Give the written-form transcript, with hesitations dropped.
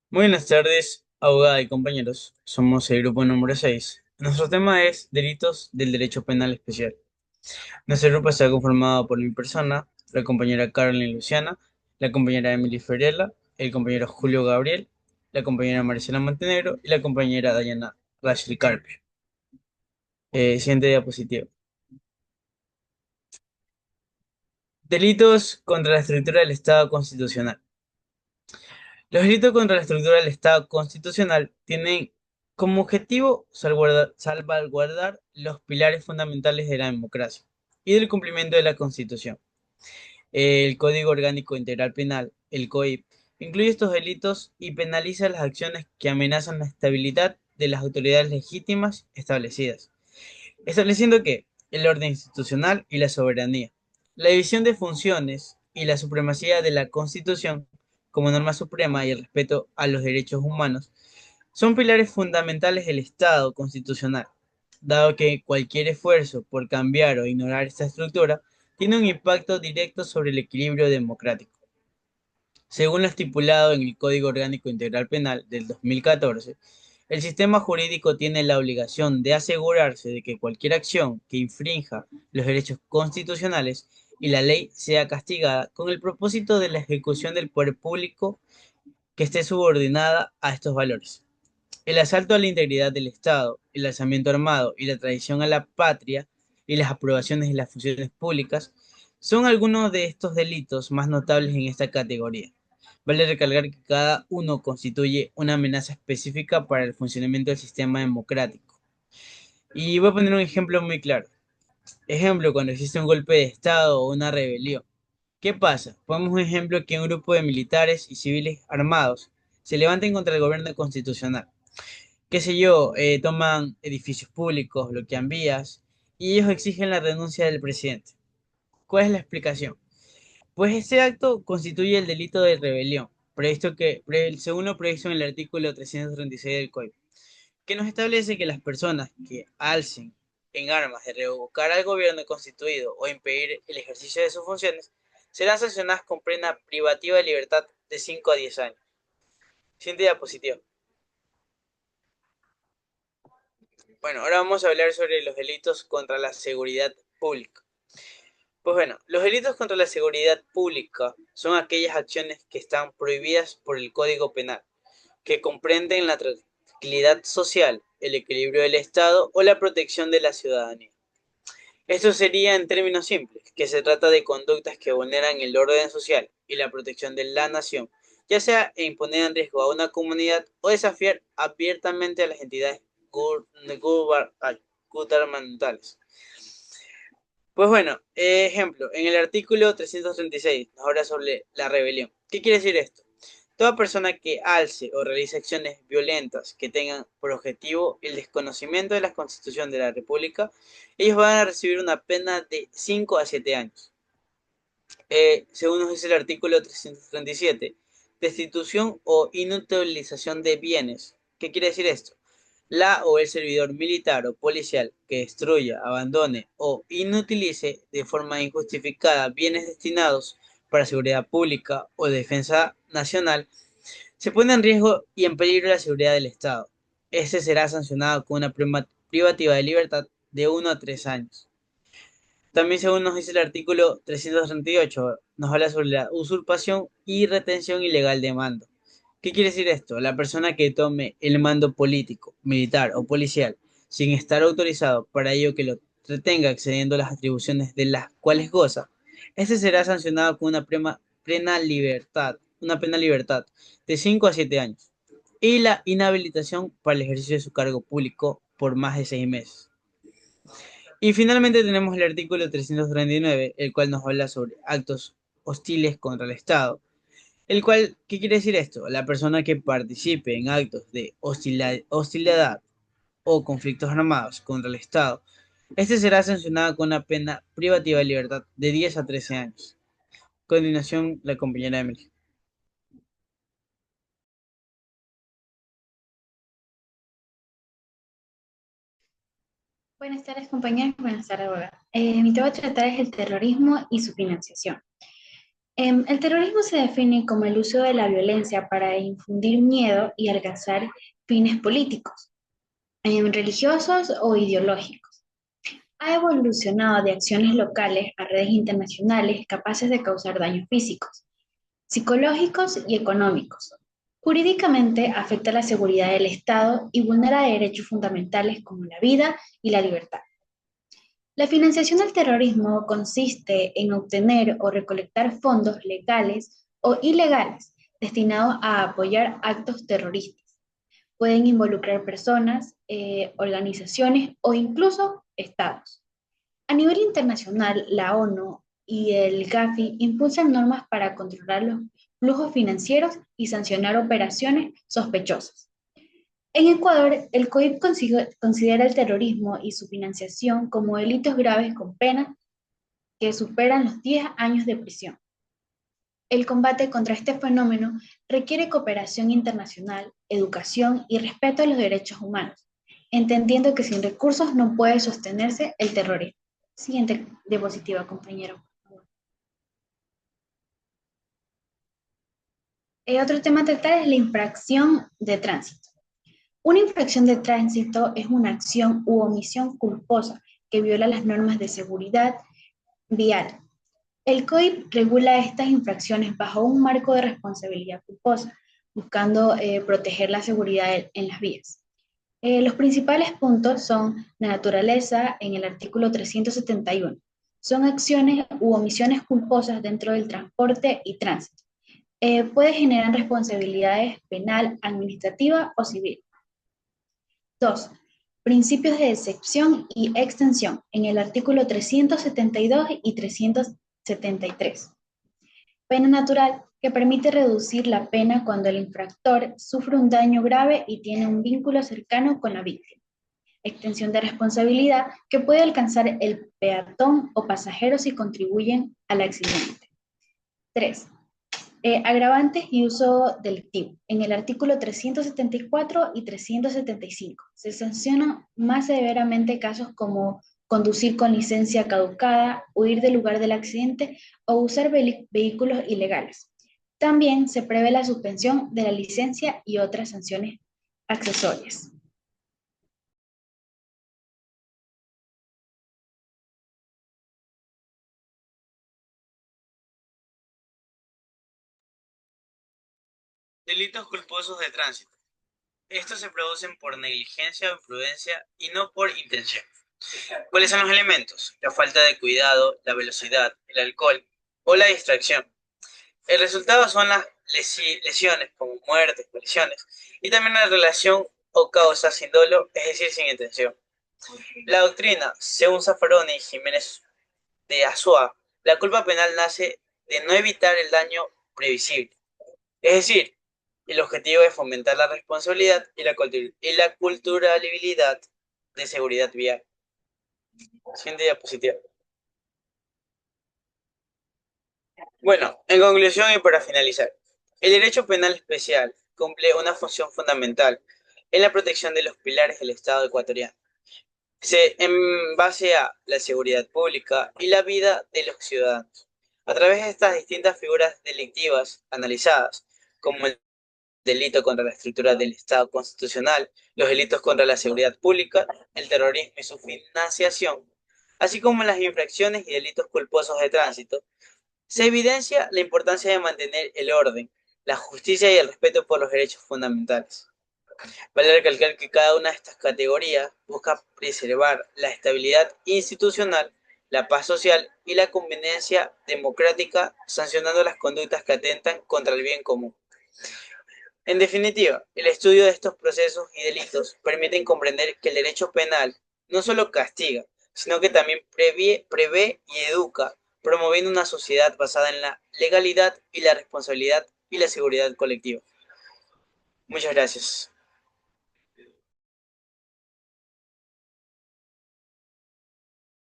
Buenas tardes, abogada y compañeros. Somos el grupo número 6. Nuestro tema es Delitos del Derecho Penal Especial. Nuestro grupo está conformado por mi persona, la compañera Carolyn Luciana, la compañera Emily Ferrella, el compañero Julio Gabriel, la compañera Marcela Montenegro y la compañera Diana Rachel Carpio. Siguiente diapositiva. Delitos contra la estructura del Estado constitucional. Los delitos contra la estructura del Estado constitucional tienen como objetivo salvaguardar los pilares fundamentales de la democracia y del cumplimiento de la Constitución. El Código Orgánico Integral Penal, el COIP, incluye estos delitos y penaliza las acciones que amenazan la estabilidad de las autoridades legítimas establecidas, estableciendo que el orden institucional y la soberanía, la división de funciones y la supremacía de la Constitución como norma suprema y el respeto a los derechos humanos son pilares fundamentales del Estado constitucional, dado que cualquier esfuerzo por cambiar o ignorar esta estructura tiene un impacto directo sobre el equilibrio democrático. Según lo estipulado en el Código Orgánico Integral Penal del 2014, el sistema jurídico tiene la obligación de asegurarse de que cualquier acción que infrinja los derechos constitucionales y la ley sea castigada con el propósito de la ejecución del poder público que esté subordinada a estos valores. El asalto a la integridad del Estado, el alzamiento armado y la traición a la patria y las aprobaciones de las funciones públicas son algunos de estos delitos más notables en esta categoría. Vale recalcar que cada uno constituye una amenaza específica para el funcionamiento del sistema democrático. Y voy a poner un ejemplo muy claro. Ejemplo, cuando existe un golpe de Estado o una rebelión. ¿Qué pasa? Pongamos un ejemplo que un grupo de militares y civiles armados se levanten contra el gobierno constitucional. Qué sé yo, toman edificios públicos, bloquean vías y ellos exigen la renuncia del presidente. ¿Cuál es la explicación? Pues este acto constituye el delito de rebelión, según lo previsto en el artículo 336 del Código, que nos establece que las personas que alcen en armas de revocar al gobierno constituido o impedir el ejercicio de sus funciones serán sancionadas con pena privativa de libertad de 5 a 10 años. Siguiente diapositiva. Bueno, ahora vamos a hablar sobre los delitos contra la seguridad pública. Pues bueno, los delitos contra la seguridad pública son aquellas acciones que están prohibidas por el Código Penal, que comprenden la tranquilidad social, el equilibrio del Estado o la protección de la ciudadanía. Esto sería en términos simples, que se trata de conductas que vulneran el orden social y la protección de la nación, ya sea imponer en riesgo a una comunidad o desafiar abiertamente a las entidades gubernamentales. Pues bueno, ejemplo, en el artículo 336 nos habla sobre la rebelión. ¿Qué quiere decir esto? Toda persona que alce o realice acciones violentas que tengan por objetivo el desconocimiento de la Constitución de la República, ellos van a recibir una pena de 5 a 7 años. Según nos dice el artículo 337, destitución o inutilización de bienes. ¿Qué quiere decir esto? La o el servidor militar o policial que destruya, abandone o inutilice de forma injustificada bienes destinados para seguridad pública o defensa nacional se pone en riesgo y en peligro la seguridad del Estado. Este será sancionado con una privativa de libertad de 1 a 3 años. También, según nos dice el artículo 338, nos habla sobre la usurpación y retención ilegal de mando. ¿Qué quiere decir esto? La persona que tome el mando político, militar o policial sin estar autorizado para ello que lo retenga excediendo las atribuciones de las cuales goza, este será sancionado con una pena libertad de 5 a 7 años y la inhabilitación para el ejercicio de su cargo público por más de 6 meses. Y finalmente tenemos el artículo 339, el cual nos habla sobre actos hostiles contra el Estado. El cual, ¿qué quiere decir esto? La persona que participe en actos de hostilidad o conflictos armados contra el Estado, este será sancionado con una pena privativa de libertad de 10 a 13 años. A continuación, la compañera Emily. Buenas tardes, compañeros. Buenas tardes, abogada. Mi tema a tratar es el terrorismo y su financiación. El terrorismo se define como el uso de la violencia para infundir miedo y alcanzar fines políticos, religiosos o ideológicos. Ha evolucionado de acciones locales a redes internacionales capaces de causar daños físicos, psicológicos y económicos. Jurídicamente afecta la seguridad del Estado y vulnera derechos fundamentales como la vida y la libertad. La financiación del terrorismo consiste en obtener o recolectar fondos legales o ilegales destinados a apoyar actos terroristas. Pueden involucrar personas, organizaciones o incluso estados. A nivel internacional, la ONU y el Gafi impulsan normas para controlar los flujos financieros y sancionar operaciones sospechosas. En Ecuador, el COIP considera el terrorismo y su financiación como delitos graves con penas que superan los 10 años de prisión. El combate contra este fenómeno requiere cooperación internacional, educación y respeto a los derechos humanos, entendiendo que sin recursos no puede sostenerse el terrorismo. Siguiente diapositiva, compañero. Otro tema a tratar es la infracción de tránsito. Una infracción de tránsito es una acción u omisión culposa que viola las normas de seguridad vial. El COIP regula estas infracciones bajo un marco de responsabilidad culposa, buscando proteger la seguridad en las vías. Los principales puntos son la naturaleza en el artículo 371. Son acciones u omisiones culposas dentro del transporte y tránsito. Puede generar responsabilidades penal, administrativa o civil. 2. Principios de excepción y extensión en el artículo 372 y 373. Pena natural, que permite reducir la pena cuando el infractor sufre un daño grave y tiene un vínculo cercano con la víctima. Extensión de responsabilidad, que puede alcanzar el peatón o pasajero si contribuyen al accidente. 3. Agravantes y uso delictivo. En el artículo 374 y 375 se sancionan más severamente casos como conducir con licencia caducada, huir del lugar del accidente o usar vehículos ilegales. También se prevé la suspensión de la licencia y otras sanciones accesorias. Delitos culposos de tránsito. Estos se producen por negligencia o imprudencia y no por intención. ¿Cuáles son los elementos? La falta de cuidado, la velocidad, el alcohol o la distracción. El resultado son las lesiones como muertes, colisiones y también la relación o causa sin dolo, es decir, sin intención. La doctrina, según Zaffaroni y Jiménez de Azúa, la culpa penal nace de no evitar el daño previsible. Es decir, el objetivo es fomentar la responsabilidad y la culturabilidad de seguridad vial. Siguiente diapositiva. Bueno, en conclusión y para finalizar, el derecho penal especial cumple una función fundamental en la protección de los pilares del Estado ecuatoriano, en base a la seguridad pública y la vida de los ciudadanos. A través de estas distintas figuras delictivas analizadas, como el delito contra la estructura del Estado constitucional, los delitos contra la seguridad pública, el terrorismo y su financiación, así como las infracciones y delitos culposos de tránsito, se evidencia la importancia de mantener el orden, la justicia y el respeto por los derechos fundamentales. Vale recalcar que cada una de estas categorías busca preservar la estabilidad institucional, la paz social y la convivencia democrática, sancionando las conductas que atentan contra el bien común. En definitiva, el estudio de estos procesos y delitos permite comprender que el derecho penal no solo castiga, sino que también prevé y educa, promoviendo una sociedad basada en la legalidad y la responsabilidad y la seguridad colectiva. Muchas gracias.